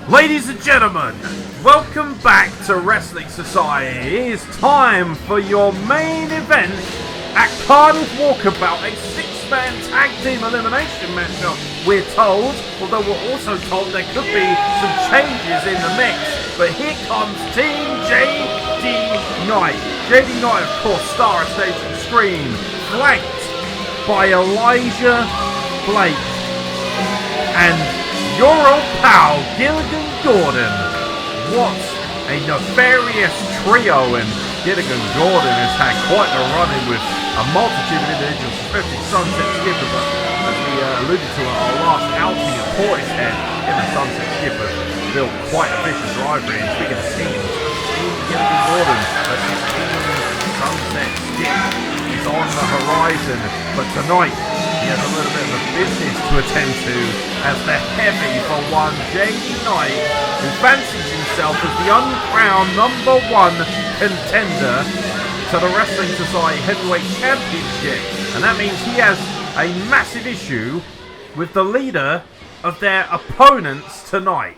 Ladies and gentlemen, welcome back to Wrestling Society. It is time for your main event at Cardiff Walkabout, a six-man tag team elimination matchup, we're told, although we're also told there could be some changes in the mix. But here comes Team JD Knight. JD Knight, of course, star of Stage and Screen, flanked by Elijah Blake and your old pal, Gilligan Gordan. What a nefarious trio, and Gilligan Gordan has had quite a run-in with a multitude of individuals, especially Sunset Skipper, but as we alluded to at our last outing at Portishead, in the Sunset Skipper built quite a vicious rivalry. And speaking of teams, Team Gilligan Gordan versus Team Sunset Skip is on the horizon, but tonight he has a little bit of a business to attend to as the heavy for one JD Knight, who fancies himself as the uncrowned #1 contender to the Wrestling Society Heavyweight Championship. And that means he has a massive issue with the leader of their opponents tonight.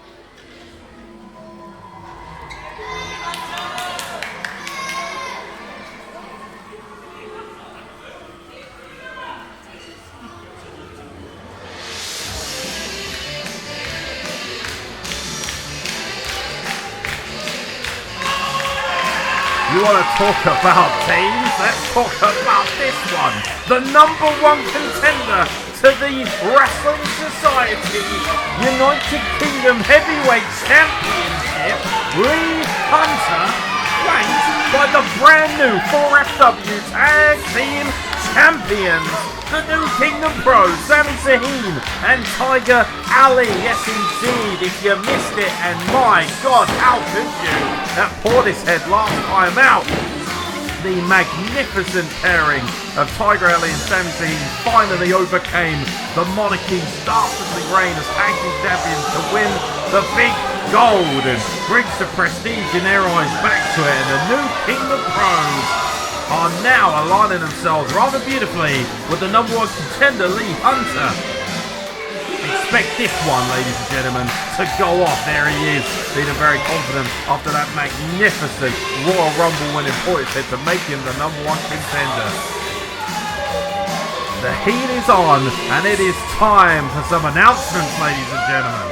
You want to talk about teams? Let's talk about this one. The #1 contender to the Wrestling Society United Kingdom Heavyweight Championship, Lee Hunter, flanked by the brand new 4FW Tag Team Champions, the New Kingdom Pros, Saime Sahin and Tiger Ali. Yes, indeed, if you missed it, and my God, how could you? At Portishead last time out, the magnificent pairing of Tiger Ali and Saime Sahin finally overcame the Monarchy's dastardly reign as tag team champions to win the big gold and brings the prestige in their eyes back to it. And the New Kingdom Pros are now aligning themselves rather beautifully with the #1 contender, Lee Hunter. Expect this one, ladies and gentlemen, to go off. There he is, feeling very confident after that magnificent Royal Rumble win in Portishead to make him the #1 contender. The heat is on, and it is time for some announcements, ladies and gentlemen.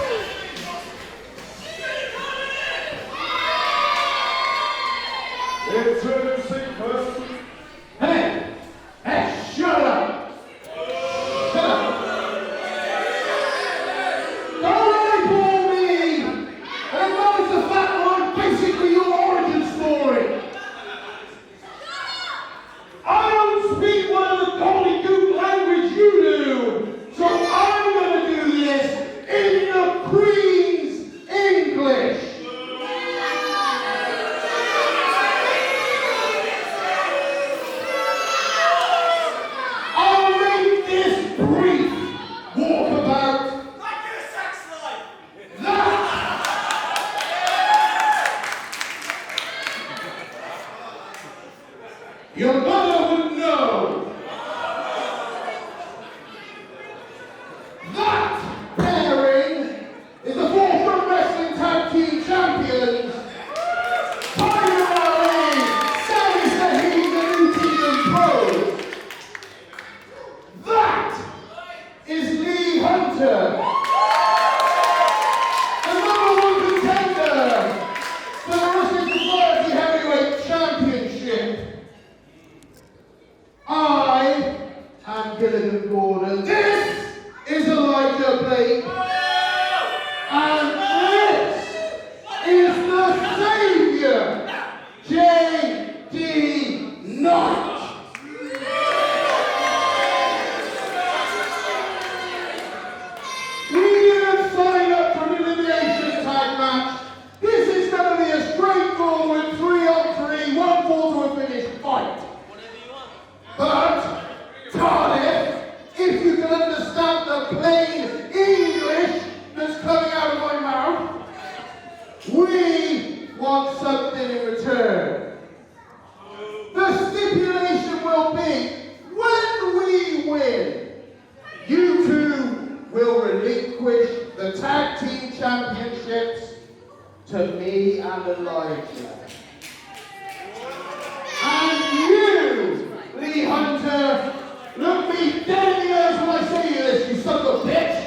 Introducing first. Hey! Hey, shut up! Shut up! Don't eyeball me! And knows the fact that I'm basically your origin story. I don't speak one of the gobbledygook language you do, so I'm going to do this in the Queen's English. Your mother would know. That pairing is the Forefront Wrestling Tag Team Champions, Tiger Ali, Saime Sahin, the New Kingdom Pros. That is Lee Hunter, the #1 contender for the Wrestling Society Heavyweight Championship. I am Gilligan gordan. This is Elijah Blake. And this is the Savior, JD Knight. We didn't sign up for an elimination tag match. This is going to be a straightforward 3-on-3, 1-4 to a finish fight. But, Cardiff, if you can understand the plain English that's coming out of my mouth, we want something in return. The stipulation will be, when we win, you two will relinquish the tag team championship championships to me and Elijah. And you, Lee Hunter, look me dead in the eyes when I say this, you son of a bitch!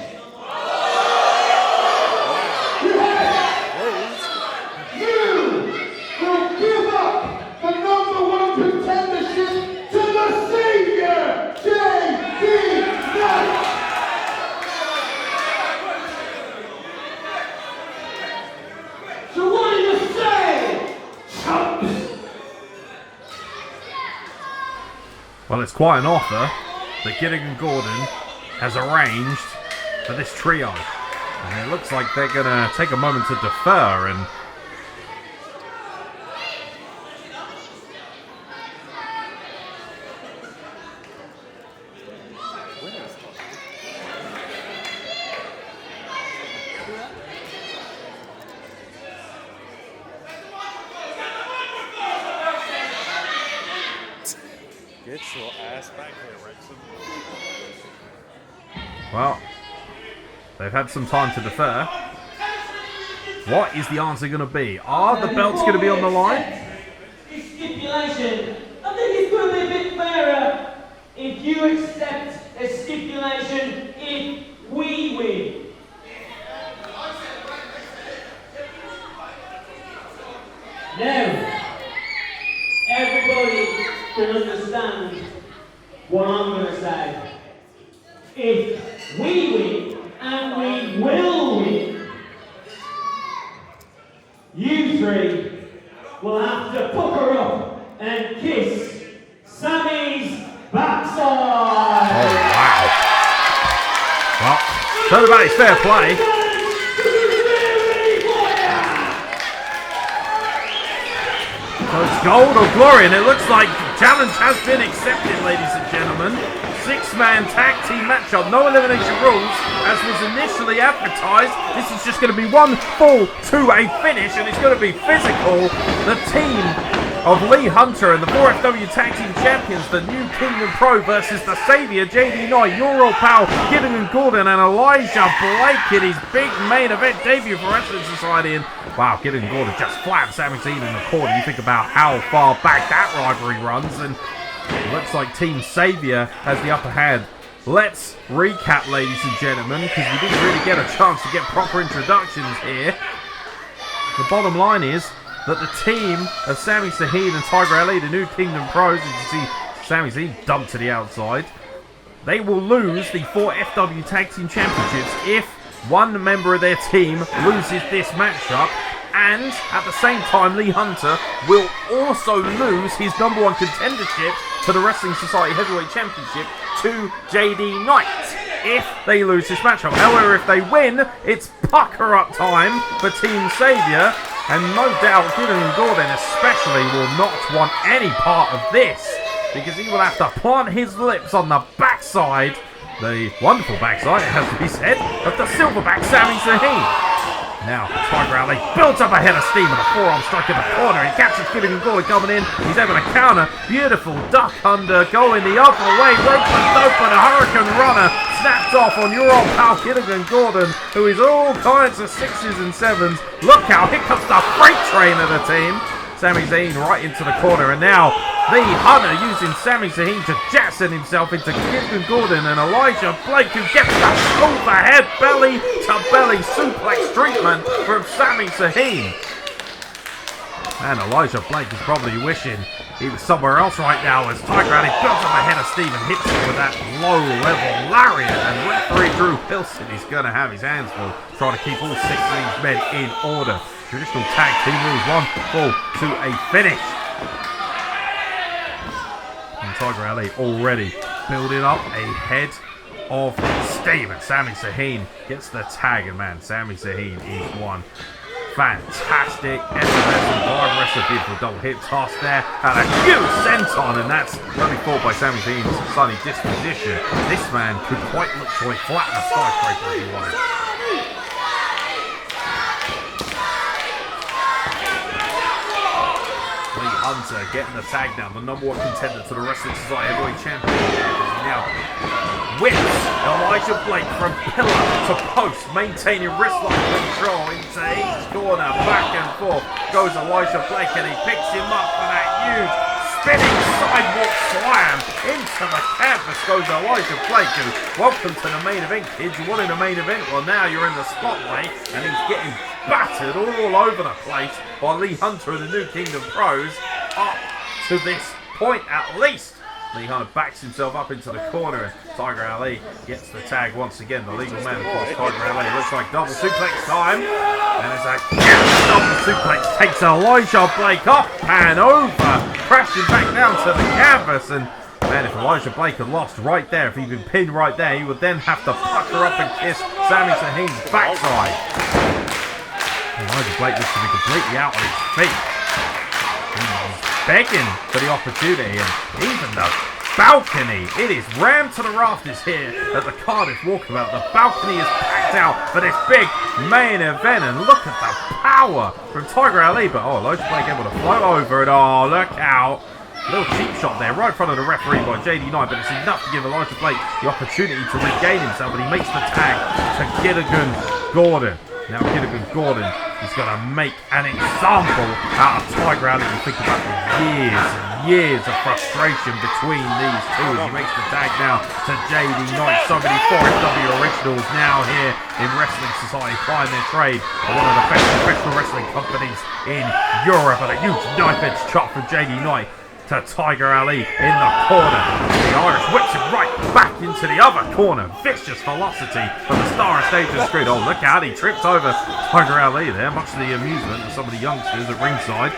You will give up the #1 contendership to the Savior, J.D. Knight! So what do you say, chumps? Well, it's quite an offer that Gilligan Gordan has arranged for this trio. And it looks like they're going to take a moment to defer and get your ass back here, Wrexham. well, they've had some time to defer. What is the answer going to be? Are the belts going to be on the line? This stipulation, I think it's going to be a bit fairer if you accept a stipulation if we win. Now, everybody can understand what I'm going to say. If we win, and we will win, you three will have to pucker up and kiss Sammy's backside. Oh, wow. Well, turn about it's fair play. So it's gold or glory, and it looks like the challenge has been accepted, ladies and gentlemen. Six-man tag team matchup, no elimination rules, as was initially advertised. This is just going to be one fall to a finish, and it's going to be physical. The team of Lee Hunter and the 4FW Tag Team Champions, the New Kingdom Pro versus the Saviour, JD Knight, your old pal, Gilligan Gordan, and Elijah Blake in his big main event debut for Wrestling Society. And wow, Gilligan Gordan just flattened Saime Sahin in the corner. You think about how far back that rivalry runs, and it looks like Team Saviour has the upper hand. Let's recap, ladies and gentlemen, because we didn't really get a chance to get proper introductions here. The bottom line is that the team of Saime Sahin and Tiger Ali, the New Kingdom Pros, as you see Saime Sahin dumped to the outside, they will lose the 4FW Tag Team Championships if one member of their team loses this matchup, and at the same time Lee Hunter will also lose his #1 contendership to the Wrestling Society Heavyweight Championship to JD Knight if they lose this matchup. However, if they win, it's pucker up time for Team Saviour, and no doubt Gilligan Gordan especially will not want any part of this, because he will have to plant his lips on the backside, the wonderful backside, it has to be said, of the silverback Saime Sahin. Now, Tiger Ali builds up a head of steam with a forearm strike in the corner. He catches Gilligan Gordan coming in. He's able to counter. Beautiful duck under, going the other way. Rope and open, a hurricane runner snapped off on your old pal Gilligan Gordan, who is all kinds of 6s and 7s. Look out, here comes the freight train of the team. Saime Sahin right into the corner, and now the Hunter using Saime Sahin to jettison himself into Gilligan Gordan, and Elijah Blake, who gets the overhead belly to belly suplex treatment from Saime Sahin. And Elijah Blake is probably wishing he was somewhere else right now as Tiger Ali builds up a head of steam and hits him with that low-level lariat, and referee Drew Wilson is going to have his hands full trying to keep all 6 of these men in order. Traditional tag team rules, one fall to a finish. And Tiger Ali already building up a head of steam, and Saime Sahin gets the tag, and man, Saime Sahin is one fantastic effervescent vibe wrestler. Beautiful double hip toss there, and a huge senton, and that's only fought by Saime Sahin's sunny disposition. This man could quite literally flatten a skyscraper if he wanted. Hunter getting the tag now, the #1 contender to the Wrestling Society Heavyweight Championship. Now whips Elijah Blake from pillar to post, maintaining wristlock control into each corner, back and forth goes Elijah Blake, and he picks him up for that huge spinning sidewalk slam into the canvas goes Elijah Blake. And welcome to the main event, kids. You wanted a main event? Well, now you're in the spotlight, and he's getting battered all over the place by Lee Hunter of the New Kingdom Pros up to this point at least. Lee Hunter backs himself up into the corner, and Tiger Ali gets the tag once again. The legal man, of course, Tiger Ali. Looks like double suplex time. And as a double suplex takes Elijah Blake up and over, crashing back down to the canvas. And man, if Elijah Blake had lost right there, if he'd been pinned right there, he would then have to pucker up and kiss Saime Sahin's backside. Elijah Blake looks to be completely out on his feet. Begging for the opportunity, and even the balcony, it is rammed to the rafters here at the Cardiff Walkabout. The balcony is packed out for this big main event, and look at the power from Tiger Ali. But Elijah Blake able to float over it. Oh, look out. Little cheap shot there right in front of the referee by JD Knight, but it's enough to give Elijah Blake the opportunity to regain himself, and he makes the tag to Gilligan Gordan. Now Gilligan Gordan is going to make an example out of Tiger Ali. You think about the years and years of frustration between these two. He makes the tag now to JD Knight. So many 4FW originals now here in Wrestling Society plying their trade for one of the best professional wrestling companies in Europe. And a huge knife-edge chop from JD Knight to Tiger Ali in the corner. The Irish whips it right back into the other corner. Vicious velocity from the star of Stage Street. Oh, look out, he tripped over Tiger Ali there, much to the amusement of some of the youngsters at ringside.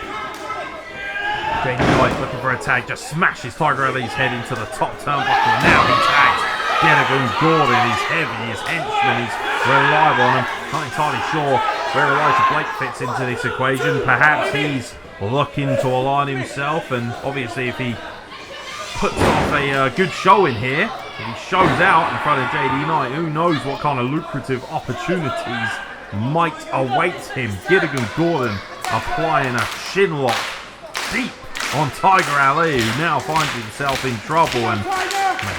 JD Knight looking for a tag, just smashes Tiger Ali's head into the top turnbuckle. Now he tags Gilligan Gordan. He's heavy, he's henchman, he's reliable, and I'm not entirely sure where Elijah Blake fits into this equation. Perhaps he's looking to align himself, and obviously if he puts off a good show in here, if he shows out in front of JD Knight, who knows what kind of lucrative opportunities might await him. Gilligan Gordan applying a shin lock deep on Tiger Ali, who now finds himself in trouble, and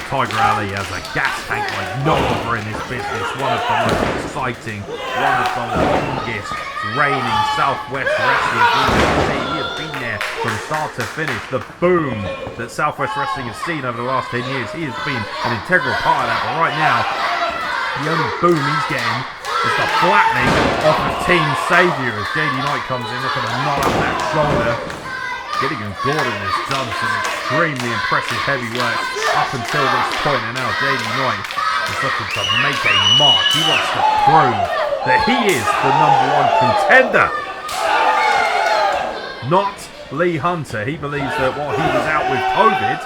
Tiger Ali has a gas tank like no other in this business. One of the most exciting, one of the longest reigning Southwest wrestlers we've ever seen. He has been there from start to finish. The boom that Southwest Wrestling has seen over the last 10 years, he has been an integral part of that. But right now, the only boom he's getting is the flattening of the team savior as JD Knight comes in, looking to knot up that shoulder. Gilligan Gordan has done some extremely impressive heavy work up until this point, and now JD Knight is looking to make a mark. He wants to prove that he is the #1 contender, not Lee Hunter. He believes that while he was out with COVID,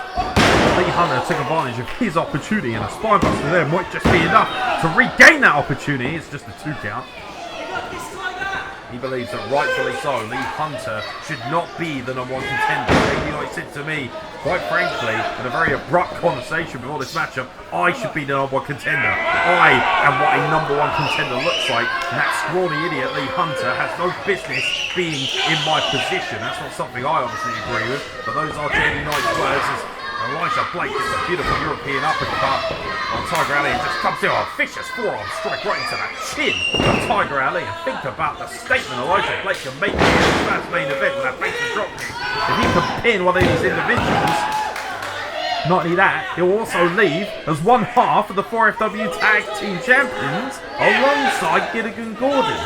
Lee Hunter took advantage of his opportunity, and a spinebuster there might just be enough to regain that opportunity. It's just a 2 count. He believes that rightfully so, Lee Hunter should not be the #1 contender. JD Knight said to me, quite frankly, in a very abrupt conversation before this matchup, I should be the #1 contender. I am what a #1 contender looks like, and that scrawny idiot Lee Hunter has no business being in my position. That's not something I obviously agree with, but those are JD Knight's words as Elijah Blake gets a beautiful European uppercut on Tiger Ali, and just comes in a vicious forearm strike right into the chin of Tiger Ali. And think about the statement Elijah Blake can make in his first main event with that basic drop kick. If he can pin one of these individuals, not only that, he'll also leave as one half of the 4FW Tag Team Champions alongside Gilligan Gordan.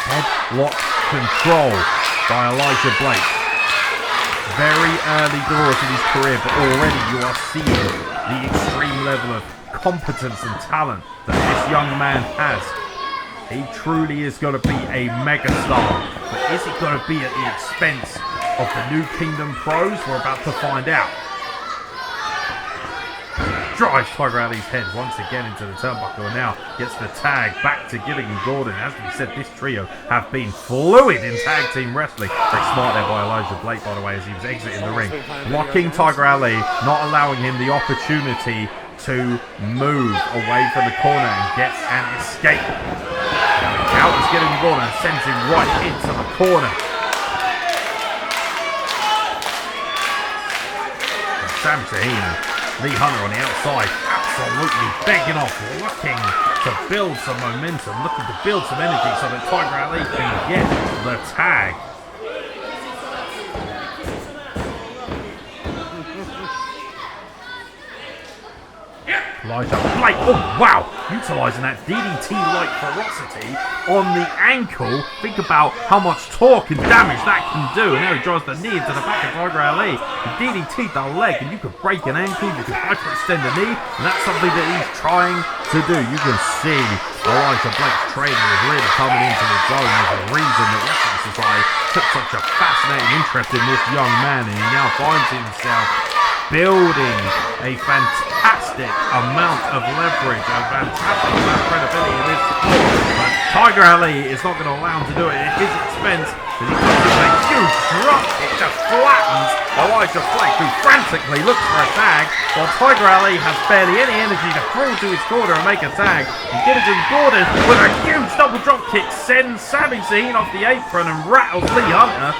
Headlock control by Elijah Blake. Very early doors in his career, but already you are seeing the extreme level of competence and talent that this young man has. He truly is going to be a megastar, but is it going to be at the expense of the New Kingdom Pros? We're about to find out. Drives Tiger Ali's head once again into the turnbuckle, and now gets the tag back to Gilligan Gordan. As we said, this trio have been fluid in tag team wrestling. Very smart there by Elijah Blake, by the way, as he was exiting the ring. Blocking Tiger Ali, not allowing him the opportunity to move away from the corner and get an escape. Now the counters Gilligan Gordan and sends him right into the corner. And Saime Sahin Lee Hunter on the outside, absolutely begging off, looking to build some momentum, looking to build some energy so that Tiger Ali can get the tag. Elijah Blake, oh wow, utilising that DDT-like ferocity on the ankle. Think about how much torque and damage that can do. And now he drives the knee into the back of Tiger Ali. He DDT'd the leg, and you could break an ankle, you could hyperextend the knee, and that's something that he's trying to do. You can see Elijah Blake's training is really coming into his own. There's a reason that Wrestling Society took such a fascinating interest in this young man, and he now finds himself building a fantastic amount of leverage, a fantastic amount of credibility in this sport. But Tiger Ali is not going to allow him to do it at his expense, because he comes with a huge drop. It just flattens Elijah Blake, who frantically looks for a tag, while Tiger Ali has barely any energy to crawl to his corner and make a tag. And Gilligan Gordan, with a huge double drop kick, sends Saime Sahin off the apron and rattles Lee Hunter,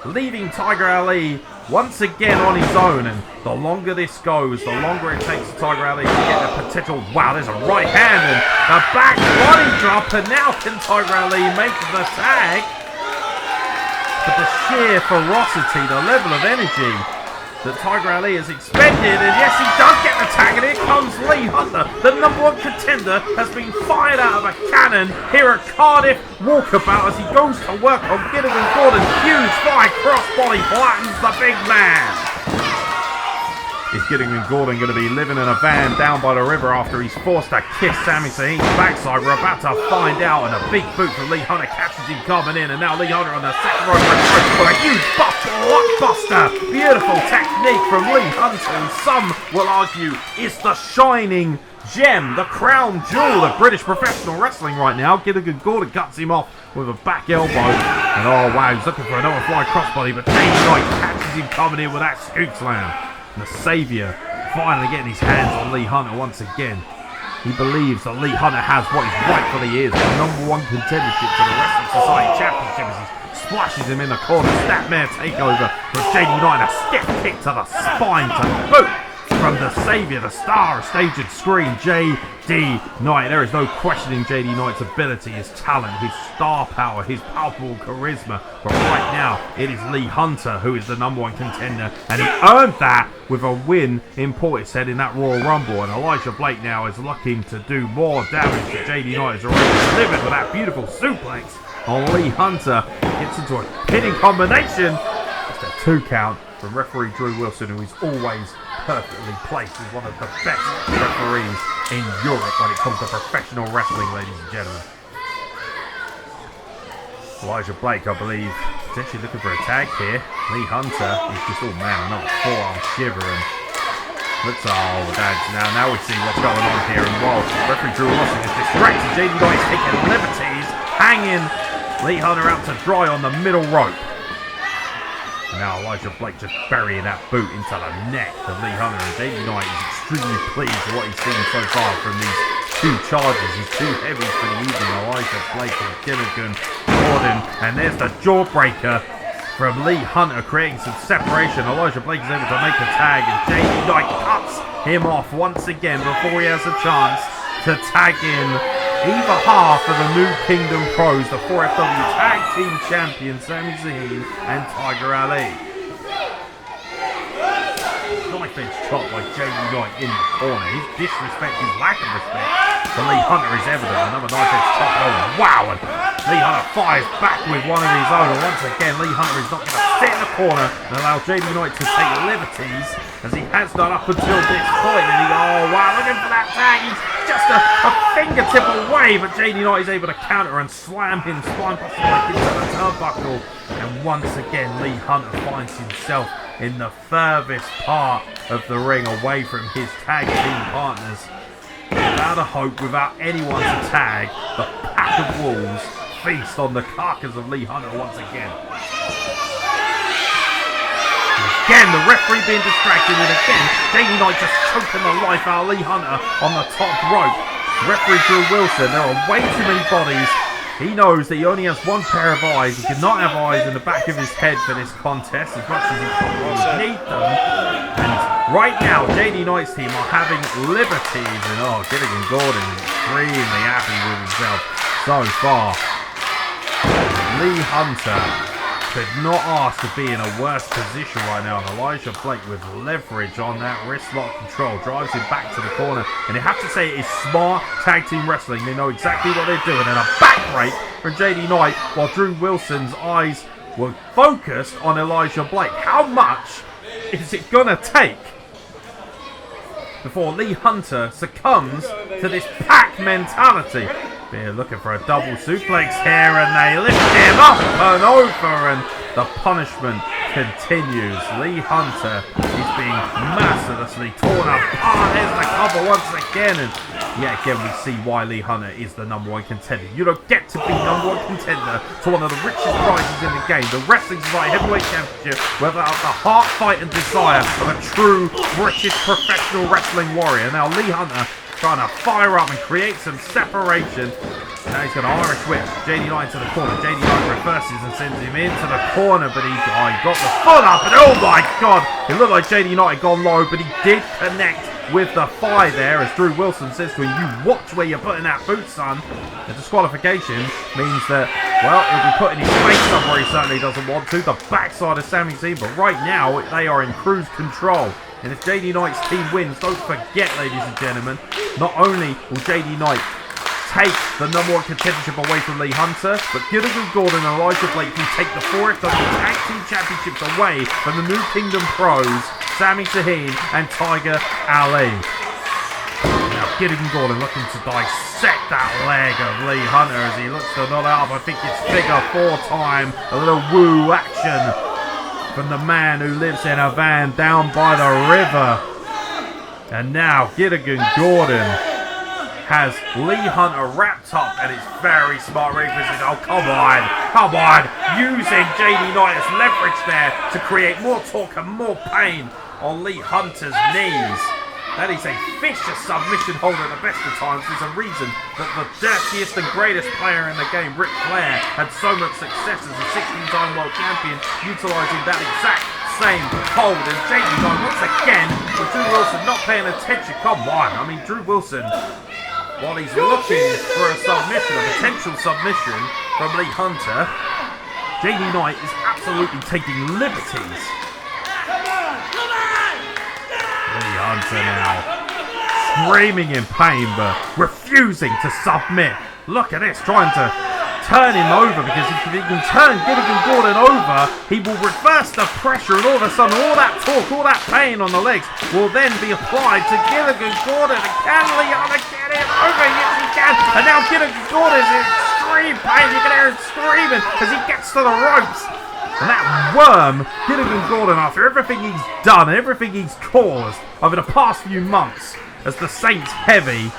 leaving Tiger Ali once again on his own. And the longer this goes, the longer it takes Tiger Ali to get the potential. Wow, there's a right hand and a back body drop, and now can Tiger Ali make the tag? But the sheer ferocity, the level of energy that Tiger Ali has expended, and yes, he does get the tag, and here comes Lee Hunter. The #1 contender has been fired out of a cannon here at Cardiff Walkabout as he goes to work on Gilligan gordan. Huge fly crossbody flattens the big man. Is Gilligan gordan going to be living in a van down by the river after he's forced to kiss Saime Sahin's backside? We're about to find out, and a big boot from Lee Hunter catches him coming in, and now Lee Hunter on the second rope for a huge blockbuster. Beautiful technique from Lee Hunter, and some will argue is the shining gem, the crown jewel of British professional wrestling right now. Gilligan gordan cuts him off with a back elbow, and oh wow, he's looking for another fly crossbody, but Davey Knight catches him coming in with that scoop slam. And the Saviour finally getting his hands on Lee Hunter once again. He believes that Lee Hunter has what he rightfully is, the #1 contendership to the Wrestling Society Championship, as he splashes him in the corner. Snapmare takeover from JD Knight, a stiff kick to the spine to boot from the Saviour, the star of stage and screen, JD Knight. There is no questioning JD Knight's ability, his talent, his star power, his palpable charisma. But right now, it is Lee Hunter who is the #1 contender, and he earned that with a win in Portishead in that Royal Rumble. And Elijah Blake now is looking to do more damage to JD Knight, has already delivered with that beautiful suplex on Lee Hunter. Gets into a pinning combination. Just a 2 count from referee Drew Wilson, who is always perfectly placed as one of the best referees in Europe when it comes to professional wrestling, ladies and gentlemen. Elijah Blake, I believe, potentially looking for a tag here. Lee Hunter is just all man, not forearm shiver, and looks, oh, now we see what's going on here. And while referee Drew Wilson is distracted, JD Knight is taking liberties, hanging Lee Hunter out to dry on the middle rope. Now Elijah Blake just burying that boot into the neck of Lee Hunter, and JD Knight is extremely pleased with what he's seen so far from these 2 charges, his 2 heavies for the evening, Elijah Blake and Gilligan gordan. And there's the jawbreaker from Lee Hunter, creating some separation. Elijah Blake is able to make a tag, and JD Knight cuts him off once again before he has a chance to tag in either half of the New Kingdom Pros, the 4FW Tag Team Champions, Saime Sahin and Tiger Ali. Knife edge chop by JD Knight in the corner. His disrespect, his lack of respect for Lee Hunter is evident. Another knife edge chop. Oh wow! And Lee Hunter fires back with one of his own. And once again, Lee Hunter is not going to sit in the corner and allow JD Knight to take liberties, as he has done up until this point. And he, oh wow, looking for that tag. He's just a fingertip away, but JD Knight is able to counter and slam him spine buster like into the turnbuckle. And once again, Lee Hunter finds himself in the furthest part of the ring, away from his tag team partners. Without a hope, without anyone to tag, the pack of wolves feast on the carcass of Lee Hunter once again. Again, the referee being distracted, and again, JD Knight just choking the life out of Lee Hunter on the top rope. Referee Drew Wilson, there are way too many bodies. He knows that he only has 1 pair of eyes. He cannot have eyes in the back of his head for this contest, as much as he probably would need them. And Right now, JD Knight's team are having liberties, and Gilligan gordan is extremely happy with himself so far. Lee Hunter could not ask to be in a worse position right now. And Elijah Blake with leverage on that wrist lock control drives him back to the corner. And you have to say it is smart tag team wrestling. They know exactly what they're doing. And a back break from JD Knight while Drew Wilson's eyes were focused on Elijah Blake. How much is it going to take before Lee Hunter succumbs to this pack mentality? They're looking for a double suplex here, and they lift him up and over, and the punishment continues. Lee Hunter is being mercilessly torn apart. There's the cover once again, and yet again we see why Lee Hunter is the #1 contender. You don't get to be #1 contender to one of the richest prizes in the game, the Wrestling Society Heavyweight Championship, without the heart, fight and desire of a true British professional wrestling warrior. Now Lee Hunter trying to fire up and create some separation. Now he's got an Irish whip. JD Knight to the corner. JD Knight reverses and sends him into the corner, but he got the foot up, and oh my god, it looked like JD Knight had gone low, but he did connect with the thigh there, as Drew Wilson says to him, you watch where you're putting that boot, son. The disqualification means that, well, he'll be putting his face somewhere he certainly doesn't want to. The backside of Saime Sahin, but right now they are in cruise control. And if JD Knight's team wins, don't forget, ladies and gentlemen, not only will JD Knight take the #1 contendership away from Lee Hunter, but Gilligan Gordan and Elijah Blake can take the 4FW Tag Team Championships away from the New Kingdom Pros, Saime Sahin and Tiger Ali. Now Gilligan Gordan looking to dissect that leg of Lee Hunter as he looks to nod up. I think it's figure 4 time, a little woo action from the man who lives in a van down by the river. And now Gilligan Gordan has Lee Hunter wrapped up, and it's very smart reposition. Oh, come on, using JD Knight as leverage there to create more torque and more pain on Lee Hunter's knees. That is a vicious submission hold at the best of times. There's a reason that the dirtiest and greatest player in the game, Ric Flair, had so much success as a 16-time world champion, utilising that exact same hold. And JD Knight once again, with Drew Wilson not paying attention. Come on, I mean Drew Wilson, while he's looking for a submission, a potential submission from Lee Hunter, JD Knight is absolutely taking liberties. Lee Hunter now screaming in pain, but refusing to submit. Look at this, trying to turn him over, because if he can turn Gilligan Gordan over, he will reverse the pressure, and all of a sudden all that torque, all that pain on the legs will then be applied to Gilligan Gordan. And can Lee Hunter get him over? Yes, he can. And now Gilligan Gordan is in extreme pain. You can hear him screaming as he gets to the ropes. And that worm, Gilligan Gordan, after everything he's done, everything he's caused over the past few months as the Saints Heavy,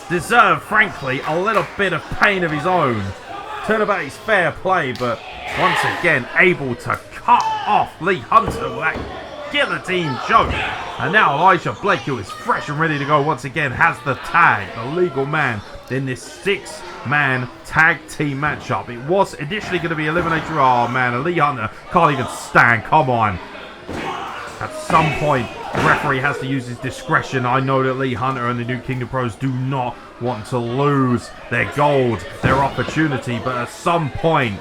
deserved, frankly, a little bit of pain of his own. Turnabout is fair play, but once again able to cut off Lee Hunter with that guillotine choke. And now Elijah Blake, who is fresh and ready to go once again, has the tag, the legal man, in this 6-man tag team matchup. It was initially going to be elimination. Oh man, Lee Hunter can't even stand. Come on. At some point, the referee has to use his discretion. I know that Lee Hunter and the New Kingdom Pros do not want to lose their gold, their opportunity, but at some point,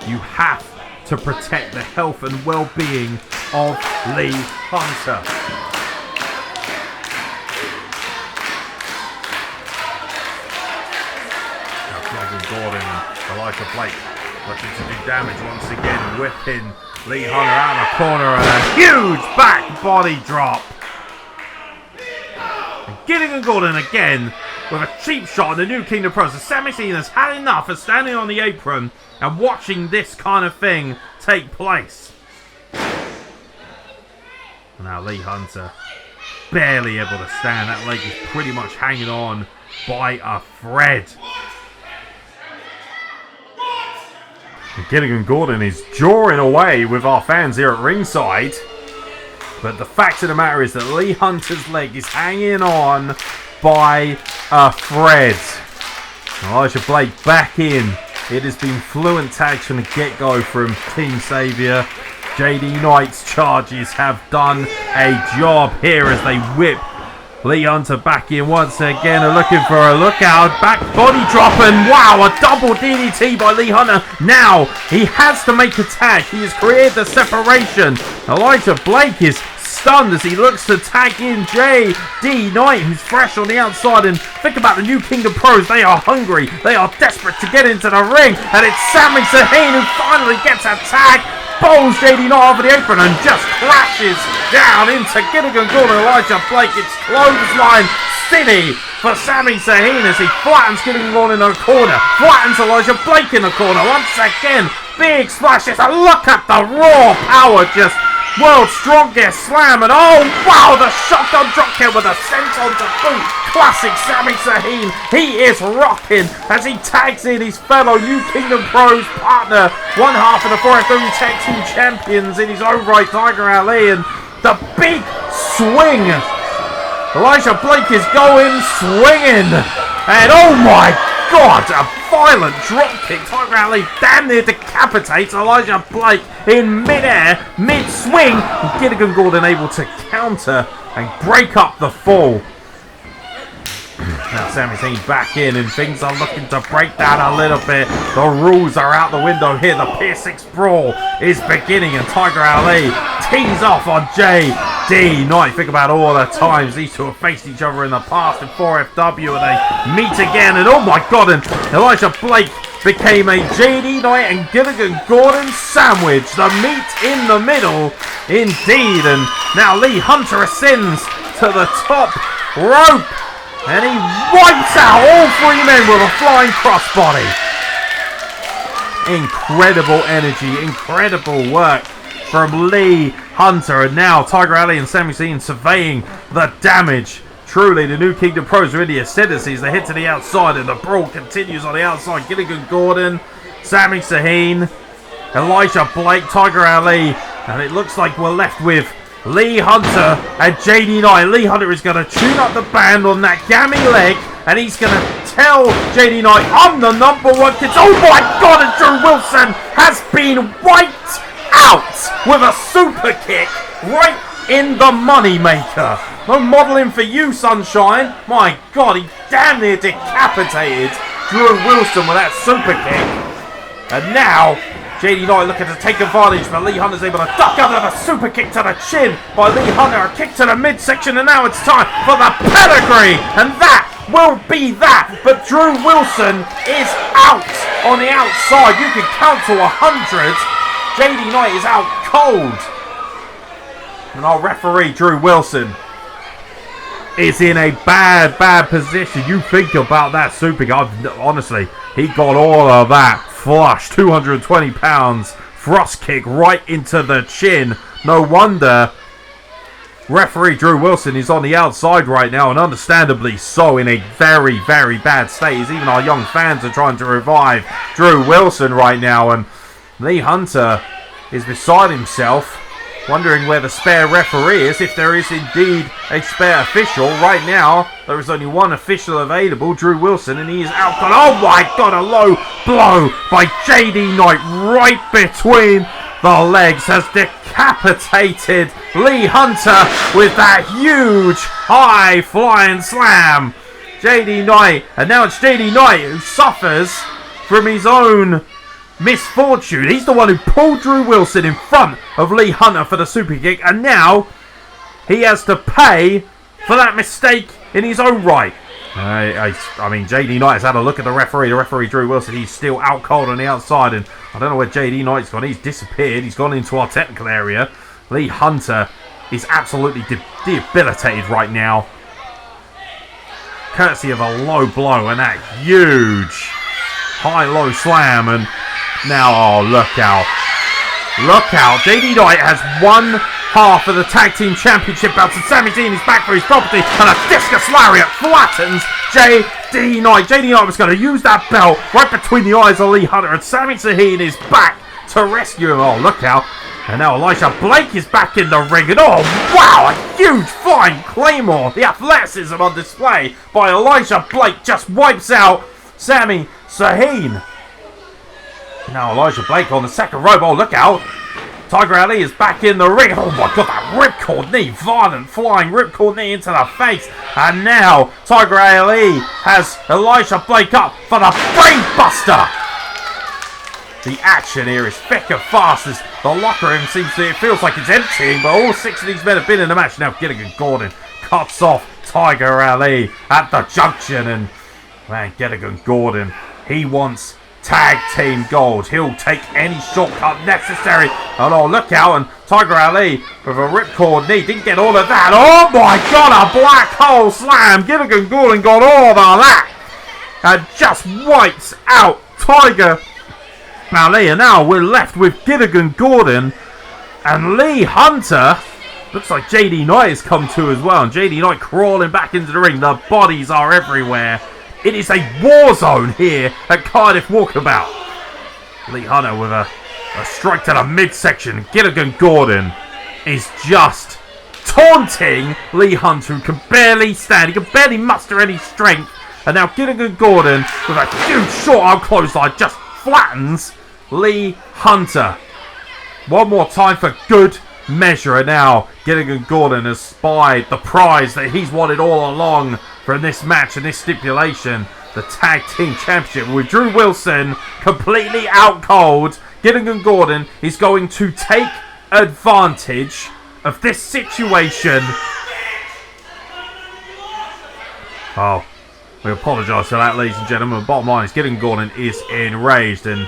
you have to protect the health and well-being of Lee Hunter. Gordon and Elijah Blake looking to do damage once again, whipping Lee Hunter out of the corner, and a huge back body drop. And Gilligan Gordan again with a cheap shot on the New Kingdom Pros. Saime Sahin has had enough of standing on the apron and watching this kind of thing take place. Now Lee Hunter barely able to stand. That leg is pretty much hanging on by a thread. Gilligan Gordan is drawing away with our fans here at ringside. But the fact of the matter is that Lee Hunter's leg is hanging on by a thread. Elijah Blake back in. It has been fluent tags from the get-go from Team Saviour. JD Knight's charges have done a job here as they whip Lee Hunter back in once again and looking for a lookout. Back body drop and wow, a double DDT by Lee Hunter. Now he has to make a tag. He has created the separation. Elijah Blake is stunned as he looks to tag in JD Knight, who's fresh on the outside. And think about the New Kingdom Pros. They are hungry. They are desperate to get into the ring. And it's Saime Sahin who finally gets a tag. Bowls JD Knight over the apron and just crashes down into Gilligan gordan. Elijah Blake. It's clothesline city for Saime Sahin as he flattens Gilligan gordan in the corner. Flattens Elijah Blake in the corner. Once again, big splashes. And look at the raw power, just world's strongest slam. And oh wow, the shotgun dropkick with a senton to boot. Classic Saime Sahin. He is rocking as he tags in his fellow New Kingdom Pros partner, one half of the 4FW Tag Team Champions in his own right, Tiger Ali. And the big swing. Elijah Blake is going swinging. And oh my God, a violent dropkick. Tiger Ali damn near decapitates Elijah Blake in mid-air, mid-swing. Gilligan gordan able to counter and break up the fall. Now Saime Sahin back in and things are looking to break down a little bit. The rules are out the window here. The Pier 6 brawl is beginning and Tiger Ali tees off on JD Knight. Think about all the times these two have faced each other in the past in 4FW and they meet again. And oh my God, and Elijah Blake became a JD Knight and Gilligan gordan sandwich. The meat in the middle indeed. And now Lee Hunter ascends to the top rope. And he wipes out all three men with a flying crossbody. Incredible energy, incredible work from Lee Hunter. And now Tiger Ali and Saime Sahin surveying the damage. Truly, the New Kingdom Pros are in the ascendancies. They head to the outside and the brawl continues on the outside. Gilligan gordan, Saime Sahin, Elijah Blake, Tiger Ali. And it looks like we're left with Lee Hunter and JD Knight. Lee Hunter is going to tune up the band on that gammy leg and he's going to tell JD Knight, I'm the number one kid. Oh my God, and Drew Wilson has been wiped out with a super kick right in the money maker. No modelling for you, sunshine. My God, he damn near decapitated Drew Wilson with that super kick. And now JD Knight looking to take advantage, but Lee Hunter's able to duck under the super kick to the chin by Lee Hunter. A kick to the midsection, and now it's time for the pedigree, and that will be that. But Drew Wilson is out on the outside. You can count to 100. JD Knight is out cold. And our referee, Drew Wilson, is in a bad position. You think about that super kick. Honestly, he got all of that flush. 220 pounds. Thrust kick right into the chin. No wonder referee Drew Wilson is on the outside right now, and understandably so, in a very bad state. As even our young fans are trying to revive Drew Wilson right now. And Lee Hunter is beside himself, wondering where the spare referee is, if there is indeed a spare official. Right now, there is only one official available, Drew Wilson, and he is out. Oh my God, a low blow by JD Knight right between the legs has decapitated Lee Hunter with that huge high flying slam. JD Knight, and now it's JD Knight who suffers from his own misfortune. He's the one who pulled Drew Wilson in front of Lee Hunter for the super kick, and now he has to pay for that mistake in his own right. I mean, JD Knight has had a look at the referee Drew Wilson. He's still out cold on the outside, and I don't know where JD Knight's gone. He's disappeared. He's gone into our technical area. Lee Hunter is absolutely debilitated right now, courtesy of a low blow and that huge high-low slam. And now, oh, look out. Look out. JD Knight has one half of the Tag Team Championship belts, and Saime Sahin is back for his property, and a discus lariat flattens JD Knight. JD Knight was going to use that belt right between the eyes of Lee Hunter, and Saime Sahin is back to rescue him. Oh, look out. And now Elijah Blake is back in the ring, and oh, wow, a huge flying claymore. The athleticism on display by Elijah Blake just wipes out Saime Sahin. Now Elijah Blake on the second rope. Oh, look out. Tiger Ali is back in the ring. Oh my god, that ripcord knee. Violent flying ripcord knee into the face. And now Tiger Ali has Elijah Blake up for the brainbuster. The action here is thick and fast as the locker room it feels like it's emptying, but all 6 of these men have been in the match. Now Gilligan Gordan cuts off Tiger Ali at the junction, and man, Gilligan Gordan, he wants tag team gold. He'll take any shortcut necessary. And oh, look out, and Tiger Ali with a ripcord knee didn't get all of that. Oh my god, a black hole slam. Gilligan Gordan got all of that and just wipes out Tiger Ali. And now we're left with Gilligan Gordan and Lee Hunter. Looks like JD Knight has come to as well, and JD Knight crawling back into the ring. The bodies are everywhere. It is a war zone here at Cardiff Walkabout. Lee Hunter with a strike to the midsection. Gilligan Gordan is just taunting Lee Hunter, who can barely stand. He can barely muster any strength. And now Gilligan Gordan with a huge short arm clothesline just flattens Lee Hunter. One more time for good measure. And now Gilligan Gordan has spied the prize that he's wanted all along from this match and this stipulation, the Tag Team Championship with Drew Wilson completely out cold. Gilligan Gordan is going to take advantage of this situation. Oh, we apologise for that, ladies and gentlemen. Bottom line is Gilligan Gordan is enraged, and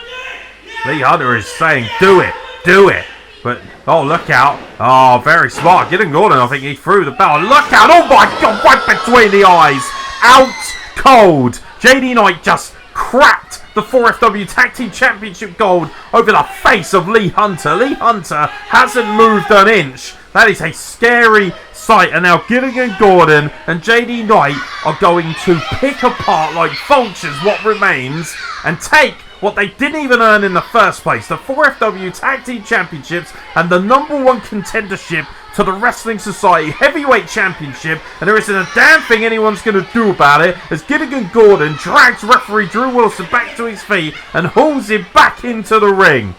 Lee Hunter is saying, do it, do it. But, oh, look out. Oh, very smart. Gilligan Gordan, I think he threw the bell. Look out. Oh, my God. Right between the eyes. Out cold. JD Knight just cracked the 4FW Tag Team Championship gold over the face of Lee Hunter. Lee Hunter hasn't moved an inch. That is a scary sight. And now Gilligan Gordan and JD Knight are going to pick apart like vultures what remains and take what they didn't even earn in the first place, the 4FW Tag Team Championships and the #1 contendership to the Wrestling Society Heavyweight Championship, and there isn't a damn thing anyone's going to do about it as Gilligan Gordan drags referee Drew Wilson back to his feet and hauls him back into the ring.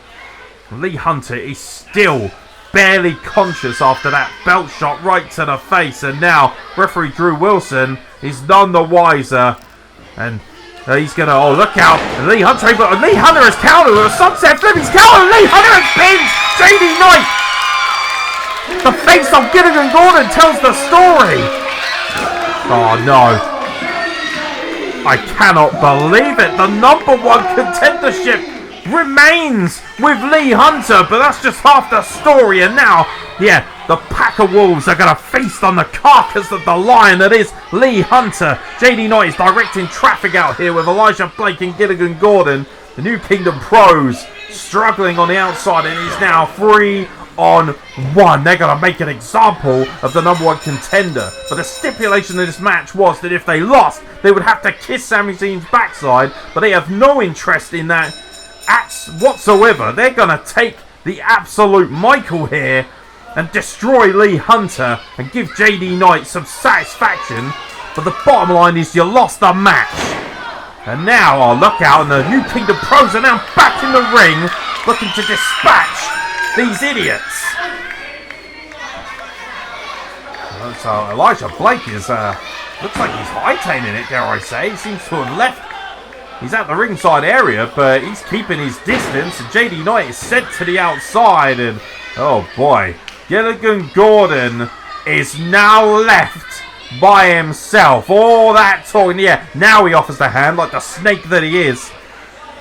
Lee Hunter is still barely conscious after that belt shot right to the face, and now referee Drew Wilson is none the wiser, and he's gonna, oh look out, Lee Hunter, but Lee Hunter has countered with a sunset flip, he's countered, Lee Hunter has pinned JD Knight. The face of Gilligan Gordan tells the story. Oh no. I cannot believe it. The #1 contendership remains with Lee Hunter, but that's just half the story. And now, yeah, the pack of wolves are going to feast on the carcass of the lion that is Lee Hunter. JD Knight is directing traffic out here with Elijah Blake and Gilligan Gordan. The New Kingdom pros struggling on the outside, and he's now 3-on-1. They're going to make an example of the #1 contender. But the stipulation of this match was that if they lost, they would have to kiss Saime Sahin's backside. But they have no interest in that whatsoever. They're going to take the absolute Michael here and destroy Lee Hunter and give JD Knight some satisfaction. But the bottom line is you lost the match. And now, oh look out, and the New Kingdom pros are now back in the ring looking to dispatch these idiots. So Elijah Blake is, looks like he's hightailing it, dare I say. He seems to have left. He's at the ringside area, but he's keeping his distance. And JD Knight is sent to the outside, and oh boy, Gilligan Gordan is now left by himself. All that talking, yeah, now he offers the hand like the snake that he is.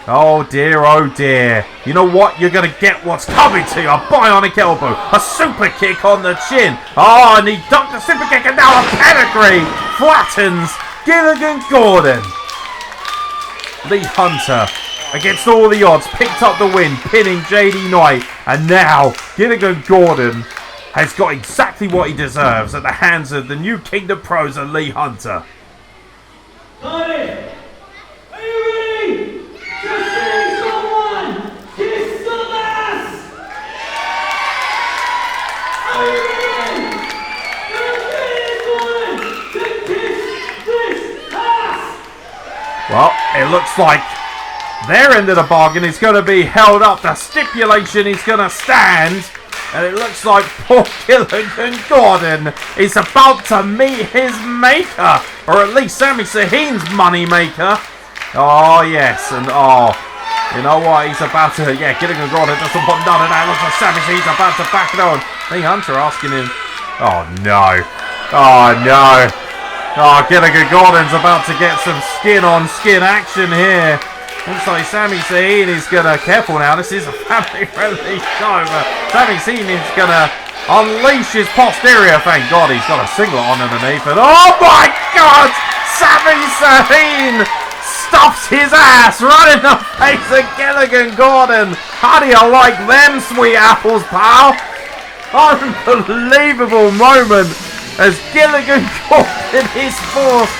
Oh dear, oh dear. You know what? You're going to get what's coming to you. A bionic elbow, a super kick on the chin. Oh, and he ducked the super kick, and now a pedigree flattens Gilligan Gordan. Lee Hunter, against all the odds, picked up the win, pinning JD Knight. And now Gilligan Gordan has got exactly what he deserves at the hands of the New Kingdom pros and Lee Hunter. Cardiff, are you ready to see someone kiss some ass? Are you ready to kiss this ass? Well, it looks like their end of the bargain is going to be held up. The stipulation is going to stand. And it looks like poor Gilligan Gordan is about to meet his maker. Or at least Saime Sahin's money maker. Oh, yes. And oh, you know what? He's about to... Yeah, Gilligan gordan doesn't want none of that. Looks like Saime Sahin's about to back it on. Lee Hunter asking him... Oh, no. Oh, no. Oh, Gilligan Gordan's about to get some skin-on-skin action here. Looks like Saime Sahin is going to... Careful now, this is a family-friendly show, but Saime Sahin is going to unleash his posterior. Thank God he's got a singlet on underneath. And oh my God! Saime Sahin stuffs his ass right in the face of Gilligan Gordan. How do you like them sweet apples, pal? Unbelievable moment as Gilligan Gordan is forced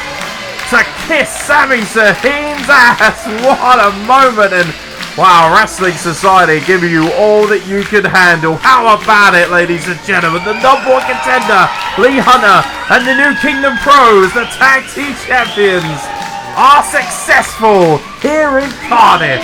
to kiss Saime Sahin's ass. What a moment. And wow, Wrestling Society giving you all that you could handle. How about it, ladies and gentlemen? The number one contender, Lee Hunter, and the New Kingdom Pros, the tag team champions, are successful here in Cardiff.